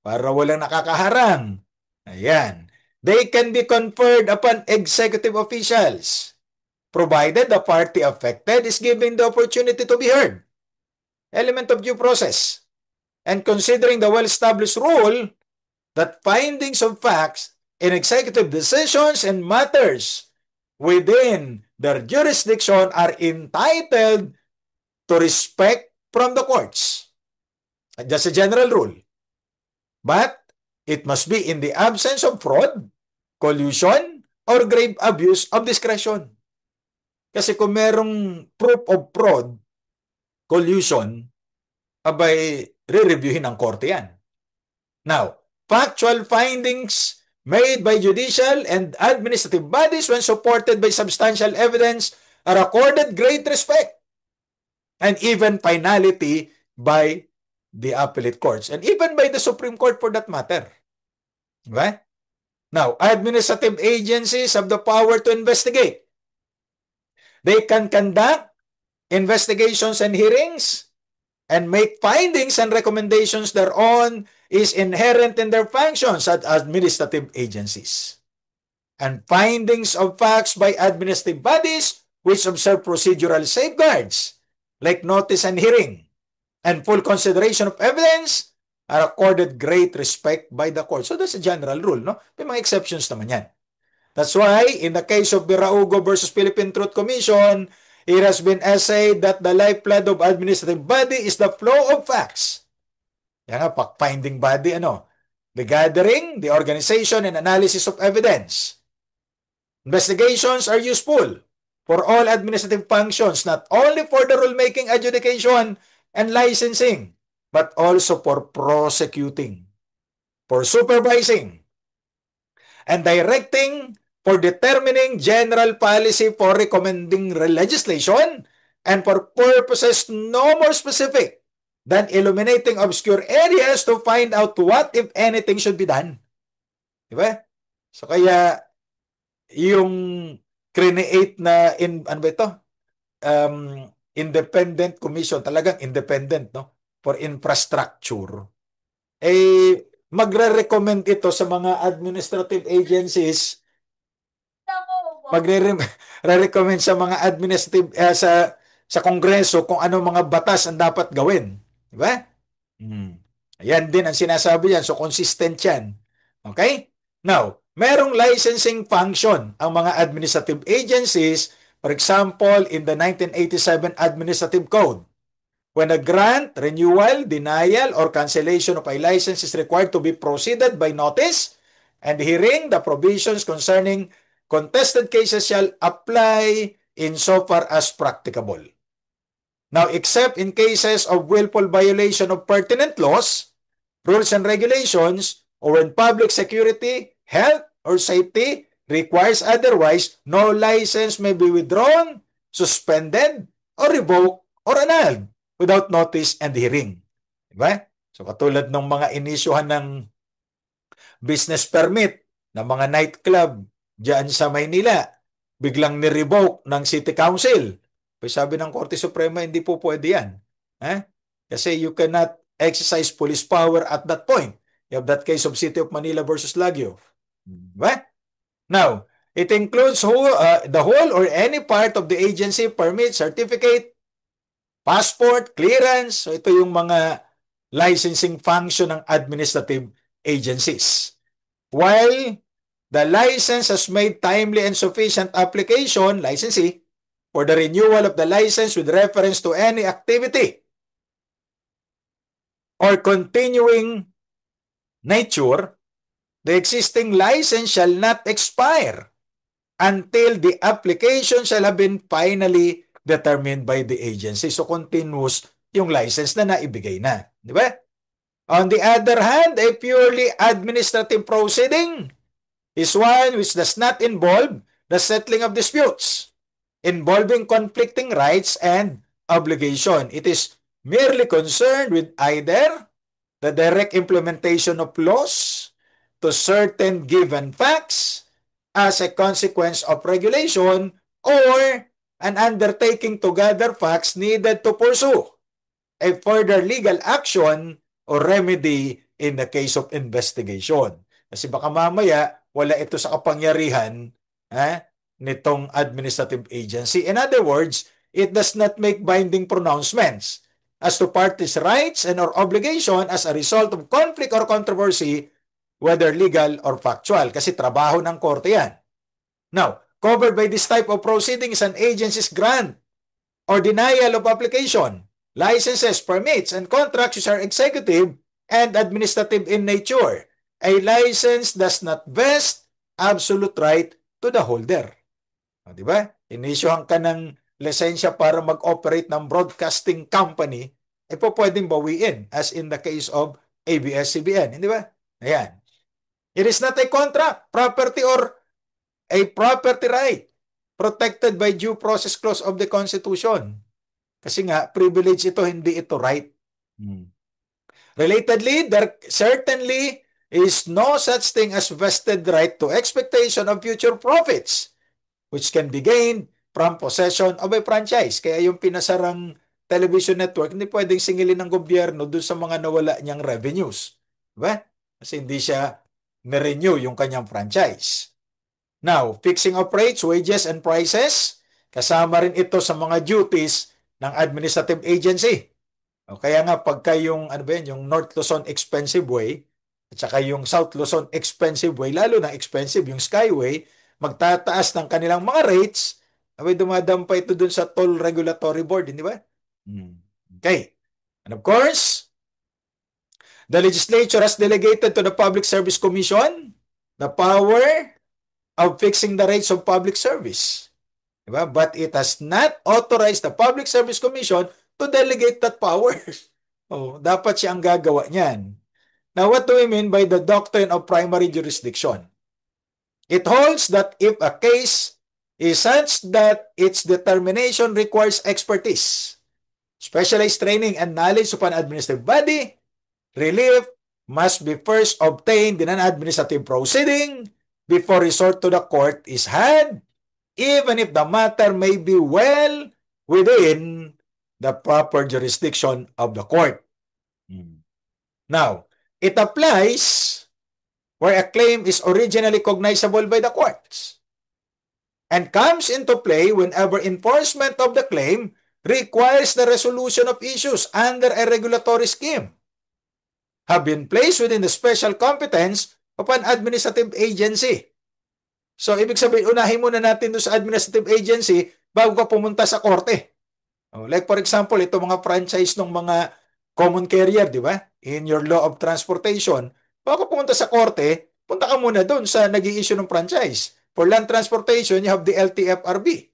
para walang nakakaharang. Ayan. They can be conferred upon executive officials, provided the party affected is given the opportunity to be heard. Element of due process. And considering the well-established rule that findings of facts in executive decisions and matters within their jurisdiction are entitled to respect from the courts. Just a general rule. But it must be in the absence of fraud, collusion, or grave abuse of discretion. Kasi kung merong proof of fraud, collusion, abay, re-reviewin ng korte yan. Now, factual findings made by judicial and administrative bodies when supported by substantial evidence are accorded great respect and even finality by the appellate courts and even by the Supreme Court for that matter. Okay? Now, administrative agencies have the power to investigate. They can conduct investigations and hearings and make findings and recommendations thereon is inherent in their functions as administrative agencies. And findings of facts by administrative bodies which observe procedural safeguards like notice and hearing and full consideration of evidence are accorded great respect by the court. So that's a general rule, no? May mga exceptions naman yan. That's why, in the case of Biraugo versus Philippine Truth Commission, it has been essayed that the lifeblood of administrative body is the flow of facts. Yan nga, fact-finding body, ano? The gathering, the organization, and analysis of evidence. Investigations are useful for all administrative functions, not only for the rulemaking, adjudication, and licensing, but also for prosecuting, for supervising, and directing, for determining general policy, for recommending legislation, and for purposes no more specific than illuminating obscure areas to find out what, if anything, should be done. Diba? So kaya, yung create na, ano ba ito? Independent commission, talagang independent, no? For infrastructure. Magre-recommend ito sa mga administrative agencies, magre-recommend sa mga administrative sa Kongreso kung ano mga batas ang dapat gawin. Di ba? Ayan din ang sinasabi yan. So, consistent yan. Okay? Now, merong licensing function ang mga administrative agencies. For example, in the 1987 Administrative Code, when a grant, renewal, denial, or cancellation of a license is required to be proceeded by notice and hearing, the provisions concerning contested cases shall apply insofar as practicable. Now, except in cases of willful violation of pertinent laws, rules, and regulations, or when public security, health, or safety requires otherwise, no license may be withdrawn, suspended, or revoked, or annulled without notice and hearing. Diba? So katulad ng mga inisyuhan ng business permit ng mga nightclub diyan sa Maynila, biglang ni-revoke ng City Council. Pues sabi ng Korte Suprema, hindi po pwede yan. Kasi you cannot exercise police power at that point. You have that case of City of Manila versus Lagyo. Diba? Now, it includes the whole or any part of the agency, permit, certificate, passport, clearance. So ito yung mga licensing function ng administrative agencies. While the license has made timely and sufficient application, licensee, for the renewal of the license with reference to any activity or continuing nature, the existing license shall not expire until the application shall have been finally determined by the agency. So, continuous yung license na naibigay na. Di ba? On the other hand, a purely administrative proceeding is one which does not involve the settling of disputes involving conflicting rights and obligation. It is merely concerned with either the direct implementation of laws to certain given facts as a consequence of regulation or an undertaking to gather facts needed to pursue a further legal action or remedy in the case of investigation. Kasi baka mamaya wala ito sa kapangyarihan nitong administrative agency. In other words, it does not make binding pronouncements as to parties' rights and or obligation as a result of conflict or controversy, whether legal or factual. Kasi trabaho ng korte yan. Now, covered by this type of proceeding is an agency's grant or denial of application, licenses, permits, and contracts which are executive and administrative in nature. A license does not vest absolute right to the holder. Di ba? Inisyuhan ka ng lisensya para mag-operate ng broadcasting company, po pwedeng bawiin as in the case of ABS-CBN. Hindi ba? Ayan. It is not a contract, property, or a property right protected by due process clause of the Constitution. Kasi nga, privilege ito, hindi ito right. Relatedly, there certainly is no such thing as vested right to expectation of future profits which can be gained from possession of a franchise. Kaya yung pinasarang television network, hindi pwedeng singilin ng gobyerno dun sa mga nawala niyang revenues. Diba? Kasi hindi siya na-renew yung kanyang franchise. Now, fixing of rates, wages, and prices, kasama rin ito sa mga duties ng administrative agency. O kaya nga, pagka yung, yung North Luzon Expensive Way, at saka yung South Luzon Expensive Way, lalo na expensive yung Skyway, magtataas ng kanilang mga rates, abay dumadampa ito dun sa Toll Regulatory Board, hindi ba? Hmm. Okay. And of course, the legislature has delegated to the Public Service Commission the power of fixing the rates of public service. Diba? But it has not authorized the Public Service Commission to delegate that power. Oh, dapat siya ang gagawa niyan. Now, what do we mean by the doctrine of primary jurisdiction? It holds that if a case is such that its determination requires expertise, specialized training, and knowledge of an administrative body, relief must be first obtained in an administrative proceeding before resort to the court is had, even if the matter may be well within the proper jurisdiction of the court. Now, it applies where a claim is originally cognizable by the courts and comes into play whenever enforcement of the claim requires the resolution of issues under a regulatory scheme have been placed within the special competence of an administrative agency. So, ibig sabihin, unahin muna natin doon sa administrative agency bago ka pumunta sa korte. Like for example, ito mga franchise ng mga common carrier, di ba? In your law of transportation, bago pumunta sa korte, punta ka muna doon sa nag-i-issue ng franchise. For land transportation, you have the LTFRB.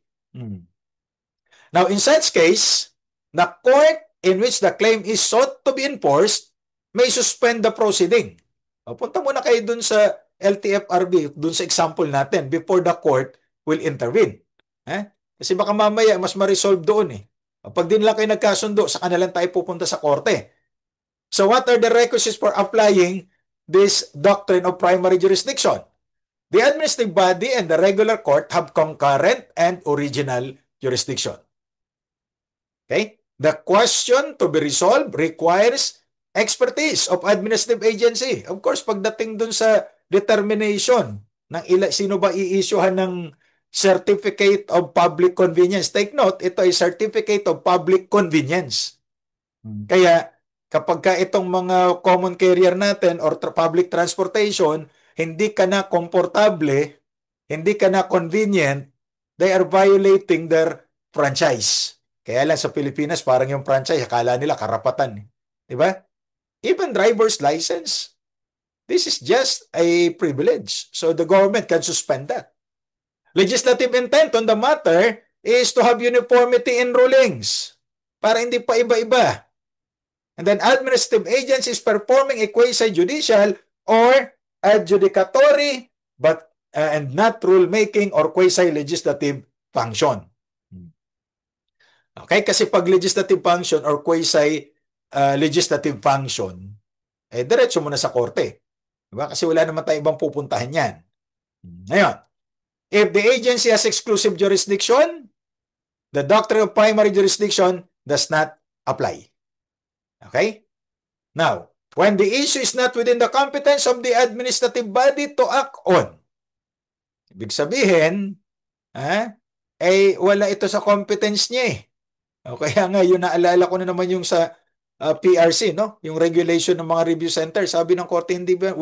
Now, in such case, the court in which the claim is sought to be enforced may suspend the proceeding. Punta muna kayo doon sa LTFRB, doon sa example natin, before the court will intervene. Kasi baka mamaya, mas ma-resolve doon eh. Pag din lang kayo nagkasundo, sa kanilang tayo pupunta sa korte. So what are the requisites for applying this doctrine of primary jurisdiction? The administrative body and the regular court have concurrent and original jurisdiction. Okay? The question to be resolved requires expertise of administrative agency. Of course, pagdating dun sa determination ng sino ba i-issuehan ng Certificate of Public Convenience. Take note, ito ay Certificate of Public Convenience. Kaya kapag ka itong mga common carrier natin or public transportation, hindi ka na komportable, hindi ka na convenient, they are violating their franchise. Kaya lang sa Pilipinas, parang yung franchise, akala nila karapatan. Diba? Even driver's license, this is just a privilege. So the government can suspend that. Legislative intent on the matter is to have uniformity in rulings para hindi pa iba-iba. And then administrative agencies performing a quasi-judicial or adjudicatory but and not rule-making or quasi-legislative function. Okay? Kasi pag legislative function or quasi-legislative function, diretso mo na sa korte. Diba? Kasi wala naman tayong ibang pupuntahan yan. Ngayon, if the agency has exclusive jurisdiction, the doctrine of primary jurisdiction does not apply. Okay? Now, when the issue is not within the competence of the administrative body to act on, ibig sabihin, wala ito sa competence niya eh. Kaya nga, yun naalala ko na naman yung sa PRC, no? Yung regulation ng mga review center. Sabi ng korte,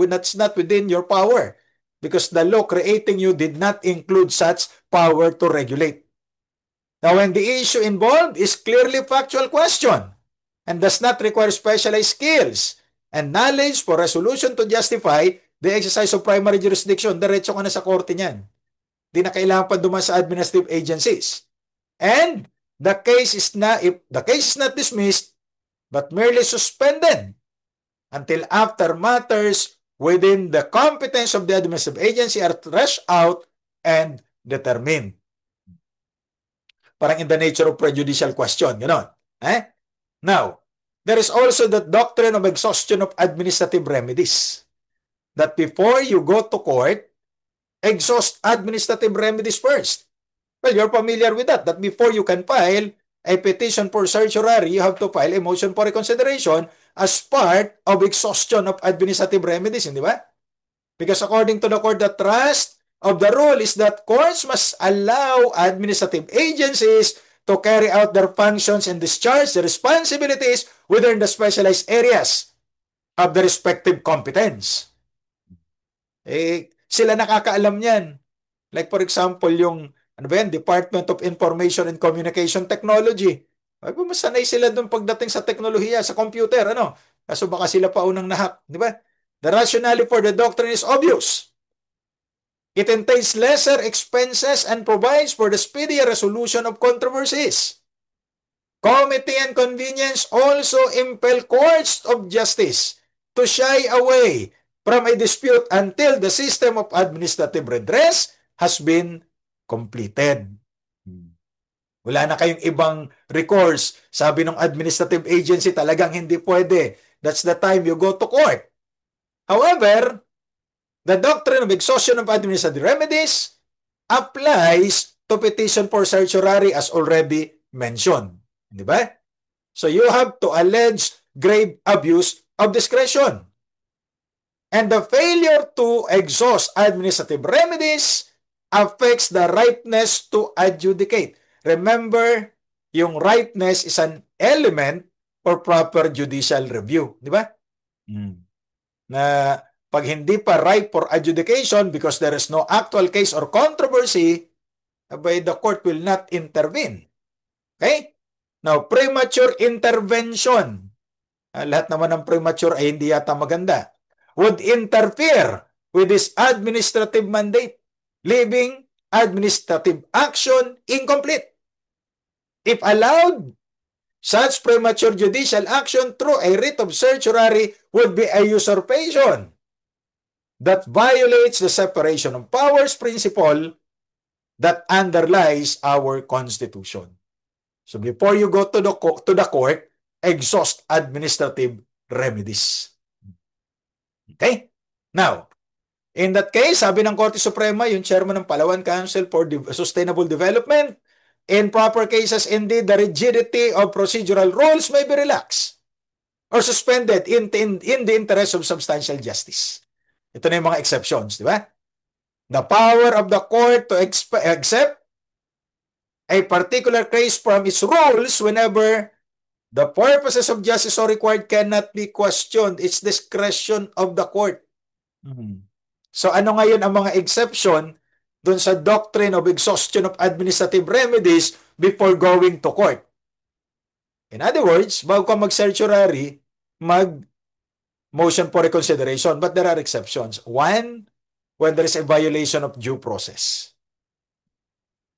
that's not within your power. Because the law creating you did not include such power to regulate. Now, when the issue involved is clearly factual question and does not require specialized skills and knowledge for resolution to justify the exercise of primary jurisdiction, diretso ka na sa korte niyan. Di na kailangan pa duman sa administrative agencies. And if the case is not dismissed but merely suspended until after matters within the competence of the administrative agency are threshed out and determined. Parang in the nature of prejudicial question, gano'n. Now, there is also the doctrine of exhaustion of administrative remedies. That before you go to court, exhaust administrative remedies first. Well, you're familiar with that before you can file a petition for certiorari, you have to file a motion for reconsideration as part of exhaustion of administrative remedies, hindi ba? Because according to the court, the thrust of the rule is that courts must allow administrative agencies to carry out their functions and discharge their responsibilities within the specialized areas of the respective competence. Sila nakakaalam niyan. Like for example, yung ano ba yan, Department of Information and Communication Technology. Ay, masanay sila doon pagdating sa teknolohiya, sa computer, ano? Kaso baka sila pa unang nahak, di ba? The rationale for the doctrine is obvious. It entails lesser expenses and provides for the speedier resolution of controversies. Comity and convenience also impel courts of justice to shy away from a dispute until the system of administrative redress has been completed. Wala na kayong ibang recourse. Sabi ng administrative agency, talagang hindi pwede. That's the time you go to court. However, the doctrine of exhaustion of administrative remedies applies to petition for certiorari as already mentioned. Di ba? So you have to allege grave abuse of discretion. And the failure to exhaust administrative remedies affects the rightness to adjudicate. Remember, yung rightness is an element for proper judicial review. Di ba? Na pag hindi pa ripe for adjudication because there is no actual case or controversy, the court will not intervene. Okay? Now, premature intervention. Lahat naman ng premature ay hindi yata maganda. Would interfere with this administrative mandate, leaving administrative action incomplete. If allowed, such premature judicial action through a writ of certiorari would be a usurpation that violates the separation of powers principle that underlies our Constitution. So before you go to the court, exhaust administrative remedies. Okay? Now, in that case, sabi ng Korte Suprema, yung chairman ng Palawan Council for Sustainable Development, in proper cases, indeed, the rigidity of procedural rules may be relaxed or suspended in the interest of substantial justice. Ito na yung mga exceptions, di ba? The power of the court to accept a particular case from its rules whenever the purposes of justice so required cannot be questioned. It's discretion of the court. So ano ngayon ang mga exception dun sa doctrine of exhaustion of administrative remedies before going to court? In other words, bago ka mag-certiorari, mag-motion for reconsideration. But there are exceptions. One, when there is a violation of due process.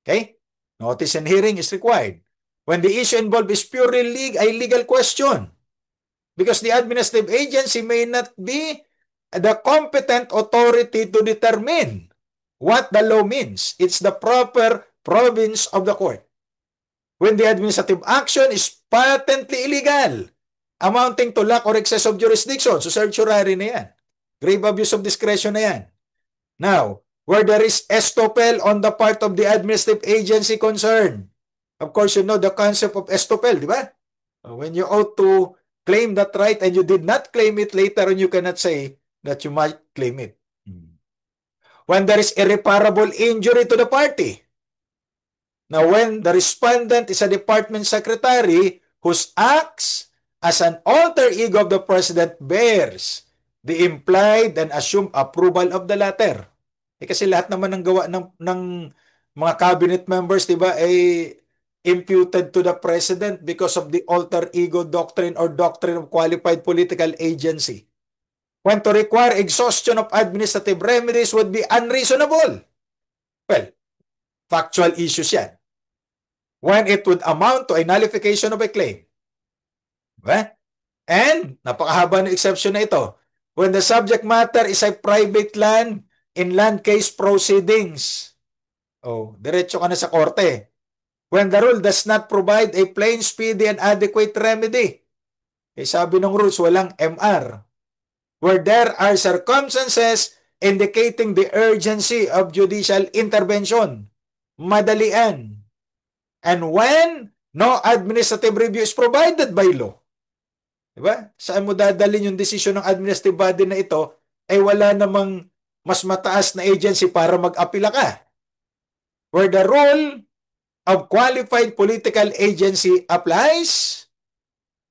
Okay? Notice and hearing is required. When the issue involved is purely a legal question, because the administrative agency may not be the competent authority to determine what the law means. It's the proper province of the court. When the administrative action is patently illegal, amounting to lack or excess of jurisdiction, so certiorari na yan. Grave abuse of discretion na yan. Now, where there is estoppel on the part of the administrative agency concerned, of course, you know the concept of estoppel, di ba? When you ought to claim that right and you did not claim it, later on you cannot say that you might claim it. When there is irreparable injury to the party. Now, when the respondent is a department secretary whose acts as an alter ego of the president bears the implied and assumed approval of the latter. Kasi lahat naman ng gawa ng mga cabinet members, di ba, ay imputed to the president because of the alter ego doctrine or doctrine of qualified political agency. When to require exhaustion of administrative remedies would be unreasonable. Well, factual issues yan. When it would amount to a nullification of a claim. Diba? And, napakahaba ng exception na ito. When the subject matter is a private land in land case proceedings. Diretso ka na sa korte. When the rule does not provide a plain, speedy, and adequate remedy. Sabi ng rules, walang MR. Where there are circumstances indicating the urgency of judicial intervention. Madalian. And when no administrative review is provided by law. Diba? Saan mo dadalhin yung desisyon ng administrative body na ito ay wala namang mas mataas na agency para mag-apila ka. Where the rule of qualified political agency applies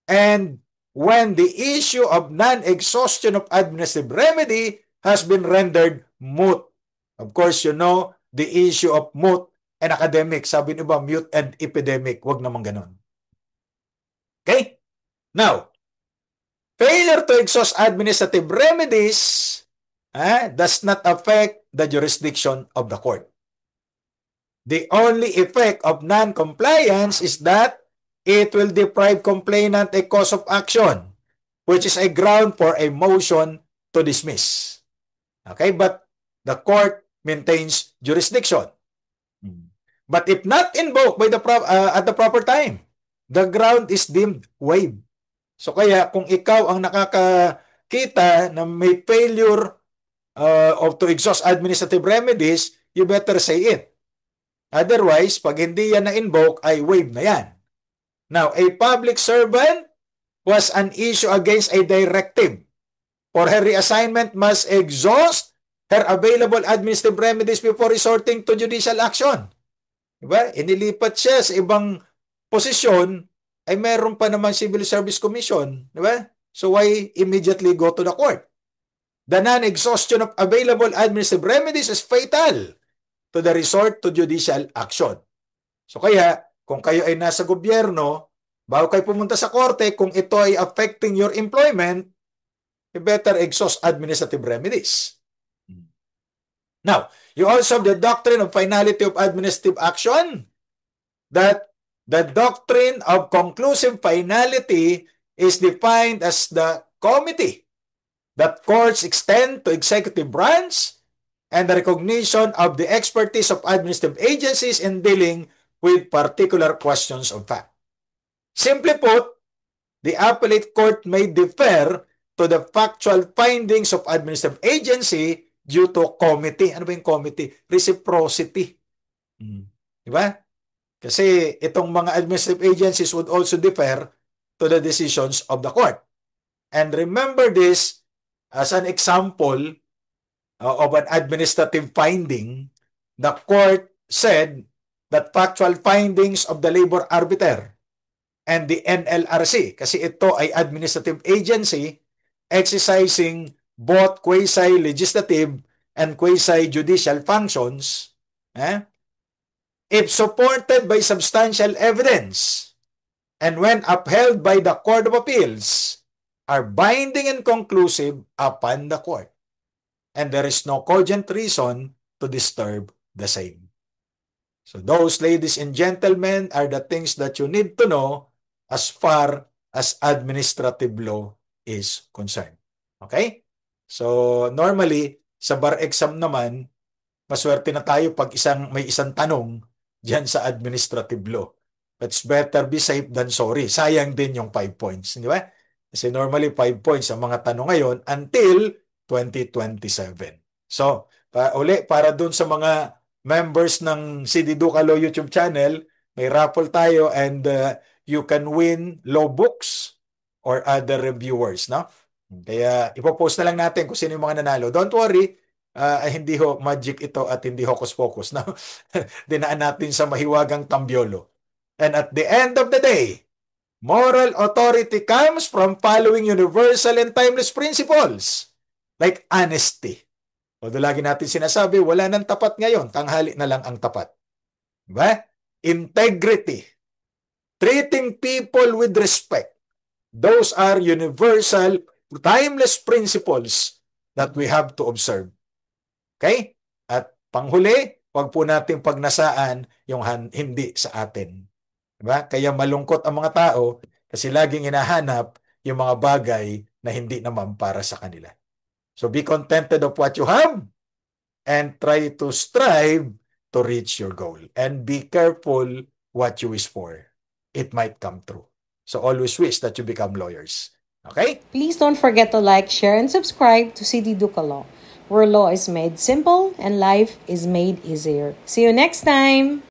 and when the issue of non-exhaustion of administrative remedy has been rendered moot. Of course, you know the issue of moot and academic. Sabi niyo ba, mute and epidemic? Huwag naman ganun. Okay? Now, failure to exhaust administrative remedies does not affect the jurisdiction of the court. The only effect of non-compliance is that it will deprive complainant a cause of action, which is a ground for a motion to dismiss. Okay, but the court maintains jurisdiction. But if not invoked by at the proper time, the ground is deemed waived. So kaya kung ikaw ang nakakakita na may failure to exhaust administrative remedies, you better say it. Otherwise, pag hindi yan na-invoke, ay waive na yan. Now, a public servant was an issue against a directive. For her reassignment must exhaust her available administrative remedies before resorting to judicial action. Diba? Inilipat siya sa ibang posisyon, ay meron pa naman Civil Service Commission. Diba? So why immediately go to the court? The non-exhaustion of available administrative remedies is fatal to the resort to judicial action. So kaya, kung kayo ay nasa gobyerno, bago kayo pumunta sa korte, kung ito ay affecting your employment, you better exhaust administrative remedies. Now, you also have the doctrine of finality of administrative action, that the doctrine of conclusive finality is defined as the comity that courts extend to executive branch and the recognition of the expertise of administrative agencies in dealing with particular questions of fact. Simply put, the appellate court may defer to the factual findings of administrative agency due to comity. Ano ba yung comity? Reciprocity. Diba? Kasi itong mga administrative agencies would also defer to the decisions of the court. And remember this as an example of an administrative finding. The court said that factual findings of the labor arbiter and the NLRC, kasi ito ay administrative agency exercising both quasi-legislative and quasi-judicial functions, if supported by substantial evidence and when upheld by the Court of Appeals, are binding and conclusive upon the court. And there is no cogent reason to disturb the same. So those, ladies and gentlemen, are the things that you need to know as far as administrative law is concerned. Okay? So normally, sa bar exam naman, maswerte na tayo pag may isang tanong diyan sa administrative law. It's better be safe than sorry. Sayang din yung 5 points. Di ba? Kasi normally 5 points ang mga tanong ngayon until 2027. So, para dun sa mga members ng CD Ducalo YouTube channel, may raffle tayo and you can win law books or other reviewers, no? Kaya ipopost na lang natin kung sino yung mga nanalo. Don't worry, hindi ho magic ito at hindi hocus-pocus, no? Dinaan natin sa mahiwagang tambyolo. And at the end of the day, moral authority comes from following universal and timeless principles like honesty. Although lagi natin sinasabi, wala nang tapat ngayon, tanghali na lang ang tapat. Diba? Integrity. Treating people with respect. Those are universal, timeless principles that we have to observe. Okay? At panghuli, wag po natin pagnasaan yung hindi sa atin. Diba? Kaya malungkot ang mga tao kasi laging hinahanap yung mga bagay na hindi naman para sa kanila. So be contented of what you have and try to strive to reach your goal. And be careful what you wish for. It might come true. So always wish that you become lawyers. Okay? Please don't forget to like, share, and subscribe to CD Ducalo, where law is made simple and life is made easier. See you next time!